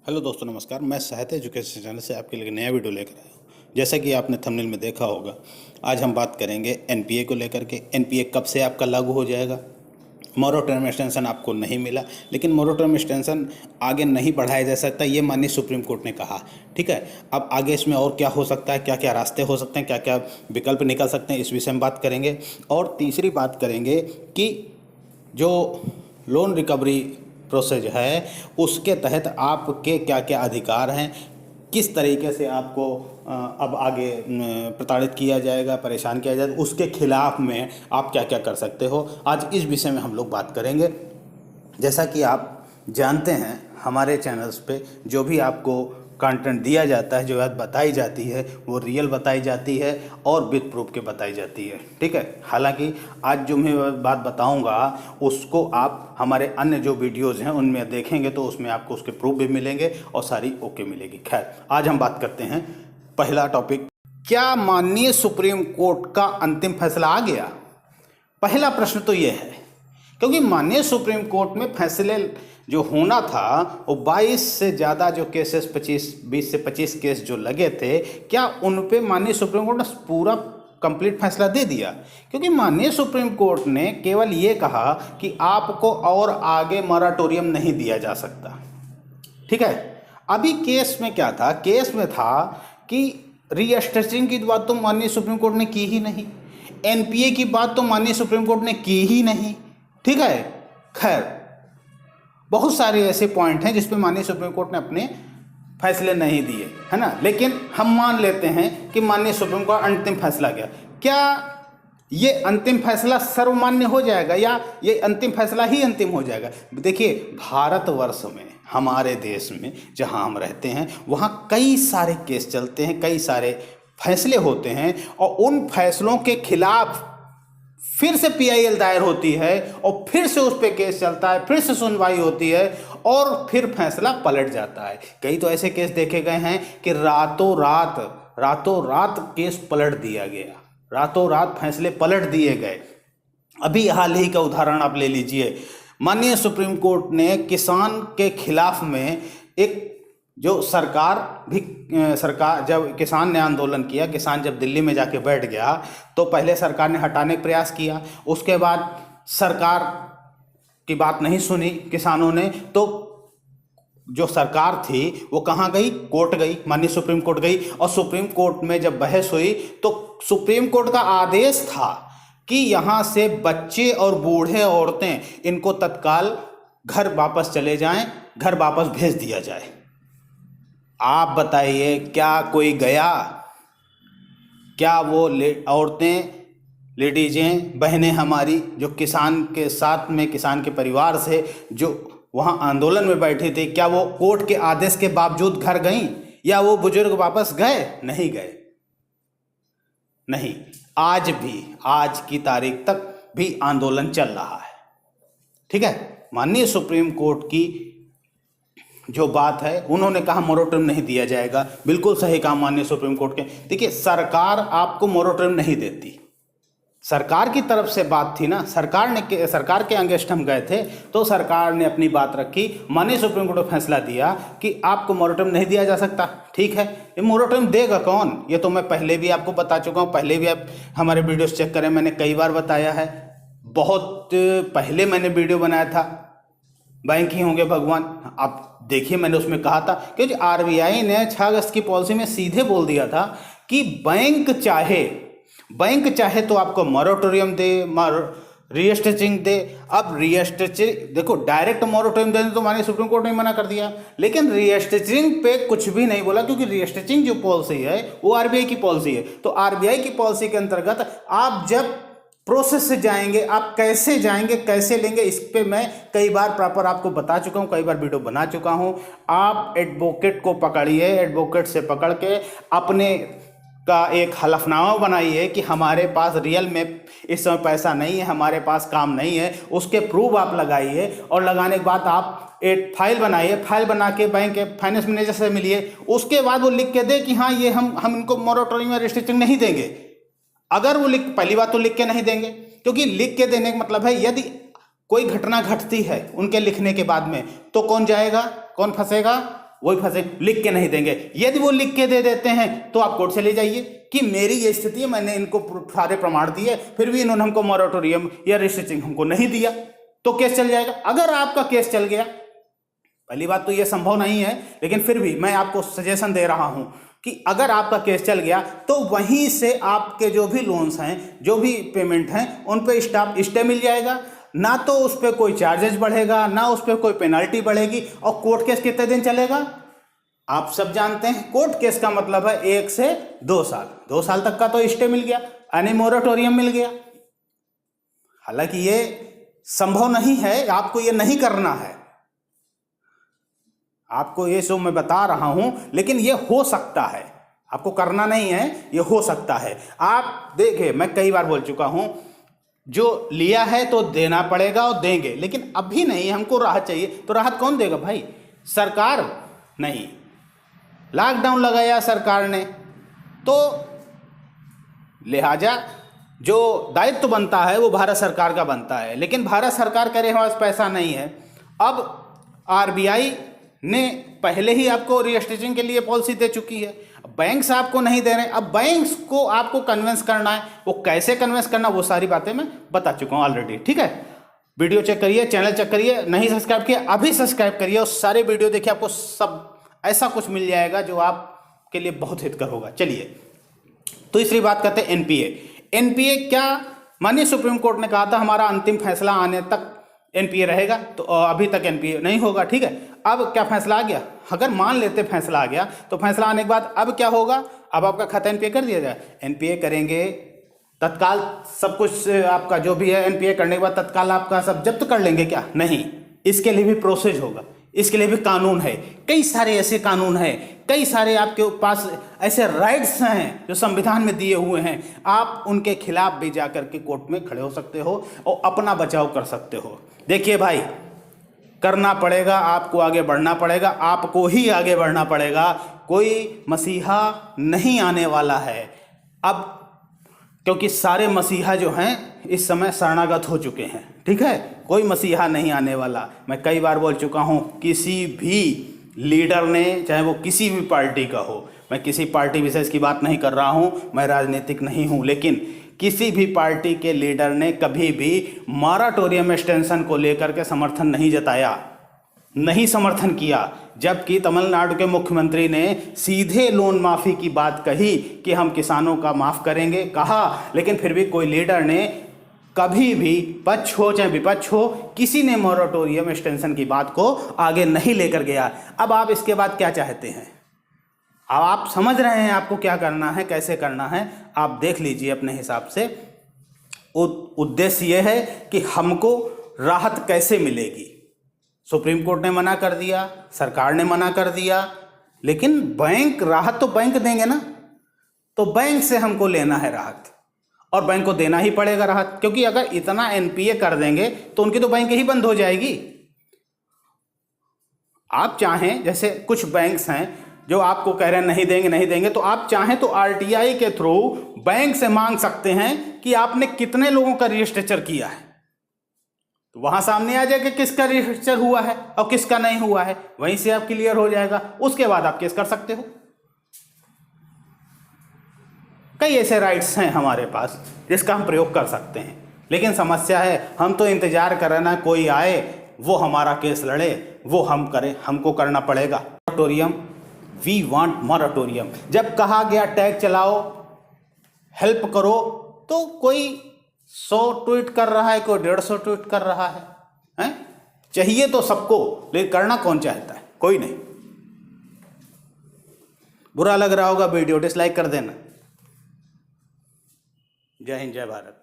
Hello दोस्तों, नमस्कार। मैं साहित्य एजुकेशन चैनल से आपके लिए नया वीडियो लेकर आया हूँ। जैसा कि आपने थंबनेल में देखा होगा, आज हम बात करेंगे एनपीए को लेकर के। एनपीए कब से आपका लागू हो जाएगा। मोरेटोरियम एक्सटेंशन आपको नहीं मिला, लेकिन मोरेटोरियम एक्सटेंशन आगे नहीं बढ़ाया जा सकता, ये माननीय सुप्रीम कोर्ट ने कहा। ठीक है, अब आगे इसमें और क्या हो सकता है, क्या क्या रास्ते हो सकते हैं, क्या क्या विकल्प निकल सकते हैं, इस विषय में बात करेंगे। और तीसरी बात करेंगे कि जो लोन रिकवरी प्रोसेस है, उसके तहत आपके क्या क्या अधिकार हैं, किस तरीके से आपको अब आगे प्रताड़ित किया जाएगा, परेशान किया जाएगा, उसके खिलाफ में आप क्या क्या कर सकते हो। आज इस विषय में हम लोग बात करेंगे। जैसा कि आप जानते हैं, हमारे चैनल्स पे जो भी आपको कंटेंट दिया जाता है, जो बात बताई जाती है, वो रियल बताई जाती है और विद प्रूफ के बताई जाती है। ठीक है, हालांकि आज जो मैं बात बताऊंगा उसको आप हमारे अन्य जो वीडियोज़ हैं उनमें देखेंगे तो उसमें आपको उसके प्रूफ भी मिलेंगे और सारी ओके मिलेगी। खैर, आज हम बात करते हैं। पहला टॉपिक, क्या माननीय सुप्रीम कोर्ट का अंतिम फैसला आ गया? पहला प्रश्न तो ये है, क्योंकि माननीय सुप्रीम कोर्ट में फैसले जो होना था वो 22 से ज़्यादा जो केसेस 20 से 25 केस जो लगे थे, क्या उन पे माननीय सुप्रीम कोर्ट ने पूरा कंप्लीट फैसला दे दिया? क्योंकि माननीय सुप्रीम कोर्ट ने केवल ये कहा कि आपको और आगे मॉरेटोरियम नहीं दिया जा सकता। ठीक है, अभी केस में क्या था? केस में था कि रीस्ट्रक्चरिंग की बात तो माननीय सुप्रीम कोर्ट ने की ही नहीं, एनपीए की बात तो माननीय सुप्रीम कोर्ट ने की ही नहीं। ठीक है, खैर बहुत सारे ऐसे पॉइंट हैं जिस पे माननीय सुप्रीम कोर्ट ने अपने फैसले नहीं दिए, है ना। लेकिन हम मान लेते हैं कि माननीय सुप्रीम कोर्ट अंतिम फैसला गया। क्या ये अंतिम फैसला सर्वमान्य हो जाएगा या ये अंतिम फैसला ही अंतिम हो जाएगा? देखिए, भारतवर्ष में, हमारे देश में जहां हम रहते हैं, वहां कई सारे केस चलते हैं, कई सारे फैसले होते हैं और उन फैसलों के खिलाफ फिर से पीआईएल दायर होती है और फिर से उस पर केस चलता है, फिर से सुनवाई होती है और फिर फैसला पलट जाता है। कई तो ऐसे केस देखे गए हैं कि रातों रात केस पलट दिया गया, रातों रात फैसले पलट दिए गए। अभी हाल ही का उदाहरण आप ले लीजिए, माननीय सुप्रीम कोर्ट ने किसान के खिलाफ में एक जो सरकार जब किसान ने आंदोलन किया, किसान जब दिल्ली में जाके बैठ गया तो पहले सरकार ने हटाने का प्रयास किया, उसके बाद सरकार की बात नहीं सुनी किसानों ने, तो जो सरकार थी वो कहाँ गई? कोर्ट गई, माननीय सुप्रीम कोर्ट गई। और सुप्रीम कोर्ट में जब बहस हुई तो सुप्रीम कोर्ट का आदेश था कि यहाँ से बच्चे और बूढ़े औरतें इनको तत्काल घर वापस चले जाएं, घर वापस भेज दिया जाए। आप बताइए, क्या कोई गया? क्या वो औरतें, लेडीजें, बहनें हमारी जो किसान के साथ में, किसान के परिवार से जो वहाँ आंदोलन में बैठी थी, क्या वो कोर्ट के आदेश के बावजूद घर गईं या वो बुजुर्ग वापस गए? नहीं गए, नहीं। आज भी, आज की तारीख तक भी आंदोलन चल रहा है। ठीक है, माननीय सुप्रीम कोर्ट की जो बात है, उन्होंने कहा मोरेटोरियम नहीं दिया जाएगा। बिल्कुल सही कहा माननीय सुप्रीम कोर्ट के। देखिए, सरकार आपको मोरेटोरियम नहीं देती, सरकार की तरफ से बात थी ना, सरकार के अगेंस्ट हम गए थे तो सरकार ने अपनी बात रखी, माननीय सुप्रीम कोर्ट ने फैसला दिया कि आपको मोरेटोरियम नहीं दिया जा सकता। ठीक है, ये मोरेटोरियम देगा कौन? ये तो मैं पहले भी आपको बता चुका हूँ, पहले भी आप हमारे वीडियोस चेक करें, मैंने कई बार बताया है। बहुत पहले मैंने वीडियो बनाया था, बैंक ही होंगे भगवान, आप देखिए, मैंने उसमें कहा था, क्योंकि आरबीआई ने 6 अगस्त की पॉलिसी में सीधे बोल दिया था कि बैंक चाहे तो आपको मोरेटोरियम दे, रीस्ट्रक्चरिंग दे। अब रीस्ट्रक्चरिंग देखो, डायरेक्ट मोरेटोरियम देने तो माननीय सुप्रीम कोर्ट ने मना कर दिया, लेकिन रीस्ट्रक्चरिंग पे कुछ भी नहीं बोला, क्योंकि रीस्ट्रक्चरिंग जो पॉलिसी है वो आरबीआई की पॉलिसी है। तो आरबीआई की पॉलिसी के अंतर्गत आप जब प्रोसेस से जाएंगे, आप कैसे जाएंगे, कैसे लेंगे, इस पे मैं कई बार प्रॉपर आपको बता चुका हूं, कई बार वीडियो बना चुका हूं। आप एडवोकेट को पकड़िए, एडवोकेट से पकड़ के अपने का एक हलफनामा बनाइए कि हमारे पास रियल में इस समय पैसा नहीं है, हमारे पास काम नहीं है, उसके प्रूफ आप लगाइए और लगाने के बाद आप एक फाइल बनाइए, फाइल बना के बैंक के फाइनेंस मैनेजर से मिलिए, उसके बाद वो लिख के दे कि हाँ ये हम इनको मोरेटोरियम या रिस्ट्रिक्शन नहीं देंगे। अगर वो पहली बात तो लिख के नहीं देंगे, क्योंकि लिख के देने का मतलब है यदि कोई घटना घटती है उनके लिखने के बाद में, तो कौन जाएगा, कौन फंसेगा? वही फंसे, लिख के नहीं देंगे। यदि वो लिख के दे देते हैं तो आप कोर्ट से ले जाइए कि मेरी ये स्थिति है, मैंने इनको सारे प्रमाण दिए, फिर भी इन्होंने हमको मॉरेटोरियम या रिस्ट्रिक्शन हमको नहीं दिया, तो केस चल जाएगा। अगर आपका केस चल गया, पहली बात तो ये संभव नहीं है, लेकिन फिर भी मैं आपको सजेशन दे रहा हूं कि अगर आपका केस चल गया तो वहीं से आपके जो भी लोन्स हैं, जो भी पेमेंट हैं, उन पे स्टे मिल जाएगा। ना तो उस पर कोई चार्जेस बढ़ेगा, ना उस पर कोई पेनल्टी बढ़ेगी। और कोर्ट केस कितने दिन चलेगा आप सब जानते हैं। कोर्ट केस का मतलब है 1 से 2 साल। 2 साल तक का तो स्टे मिल गया, यानी मोरेटोरियम मिल गया। हालांकि ये संभव नहीं है, आपको ये नहीं करना है, आपको ये सो मैं बता रहा हूं, लेकिन ये हो सकता है। आपको करना नहीं है, ये हो सकता है। आप देखिए, मैं कई बार बोल चुका हूं, जो लिया है तो देना पड़ेगा और देंगे, लेकिन अभी नहीं। हमको राहत चाहिए, तो राहत कौन देगा भाई? सरकार नहीं। लॉकडाउन लगाया सरकार ने, तो लिहाजा जो दायित्व बनता है वो भारत सरकार का बनता है, लेकिन भारत सरकार कह रहे हमारे पास पैसा नहीं है। अब आरबीआई ने पहले ही आपको रीस्ट्रक्चरिंग के लिए पॉलिसी दे चुकी है, बैंक्स आपको नहीं दे रहे। अब बैंक्स को आपको कन्विंस करना है, वो कैसे कन्विंस करना, वो सारी बातें मैं बता चुका हूँ ऑलरेडी। ठीक है, वीडियो चेक करिए, चैनल चेक करिए, नहीं सब्सक्राइब किया अभी सब्सक्राइब करिए और सारे वीडियो देखिए, आपको सब ऐसा कुछ मिल जाएगा जो आपके लिए बहुत हितकर होगा। चलिए, तो तीसरी बात करते हैं एनपीए। एनपीए क्या, माननीय सुप्रीम कोर्ट ने कहा था हमारा अंतिम फैसला आने तक एनपीए रहेगा, तो अभी तक एनपीए नहीं होगा। ठीक है, अब क्या फैसला आ गया? अगर मान लेते फैसला आ गया, तो फैसला आने के बाद अब क्या होगा? अब आपका खाता एनपीए कर दिया जाए। एनपीए करेंगे तत्काल, सब कुछ आपका जो भी है एनपीए करने के बाद तत्काल आपका सब जब्त कर लेंगे क्या? नहीं, इसके लिए भी प्रोसेस होगा, इसके लिए भी कानून है। कई सारे ऐसे कानून हैं, कई सारे आपके पास ऐसे राइट्स हैं जो संविधान में दिए हुए हैं। आप उनके खिलाफ भी जाकर के कोर्ट में खड़े हो सकते हो और अपना बचाव कर सकते हो। देखिए भाई, करना पड़ेगा, आपको आगे बढ़ना पड़ेगा, आपको ही आगे बढ़ना पड़ेगा। कोई मसीहा नहीं आने वाला है अब, क्योंकि सारे मसीहा जो हैं इस समय शरणागत हो चुके हैं। ठीक है, कोई मसीहा नहीं आने वाला। मैं कई बार बोल चुका हूं, किसी भी लीडर ने, चाहे वो किसी भी पार्टी का हो, मैं किसी पार्टी विशेष की बात नहीं कर रहा हूं, मैं राजनीतिक नहीं हूं, लेकिन किसी भी पार्टी के लीडर ने कभी भी मॉरेटोरियम एक्सटेंशन को लेकर के समर्थन नहीं जताया, नहीं समर्थन किया। जबकि तमिलनाडु के मुख्यमंत्री ने सीधे लोन माफी की बात कही कि हम किसानों का माफ करेंगे, कहा, लेकिन फिर भी कोई लीडर ने कभी भी, पक्ष हो चाहे विपक्ष हो, किसी ने मॉरेटोरियम एक्सटेंशन की बात को आगे नहीं लेकर गया। अब आप इसके बाद क्या चाहते हैं? अब आप समझ रहे हैं आपको क्या करना है, कैसे करना है, आप देख लीजिए अपने हिसाब से। उद्देश्य यह है कि हमको राहत कैसे मिलेगी। सुप्रीम कोर्ट ने मना कर दिया, सरकार ने मना कर दिया, लेकिन बैंक, राहत तो बैंक देंगे ना, तो बैंक से हमको लेना है राहत, और बैंक को देना ही पड़ेगा राहत, क्योंकि अगर इतना एनपीए कर देंगे तो उनकी तो बैंक ही बंद हो जाएगी। आप चाहें, जैसे कुछ बैंक्स हैं जो आपको कह रहे हैं नहीं देंगे नहीं देंगे, तो आप चाहें तो आरटीआई के थ्रू बैंक से मांग सकते हैं कि आपने कितने लोगों का रजिस्ट्रेचर किया है, तो वहां सामने आ जाएगा किसका रजिस्ट्रेचर हुआ है और किसका नहीं हुआ है, वहीं से आप क्लियर हो जाएगा। उसके बाद आप केस कर सकते हो। कई ऐसे राइट्स हैं हमारे पास जिसका हम प्रयोग कर सकते हैं, लेकिन समस्या है हम तो इंतजार कर रहे ना कोई आए, वो हमारा केस लड़े, वो हम करें, हमको करना पड़ेगा। Moratorium, we want moratorium. जब कहा गया टैग चलाओ, हेल्प करो, तो कोई 100 ट्वीट कर रहा है, कोई 150 ट्वीट कर रहा है? चाहिए तो सबको, लेकिन करना कौन चाहता है? कोई नहीं। बुरा लग रहा होगा वीडियो, डिसलाइक कर देना। जय हिंद, जय भारत।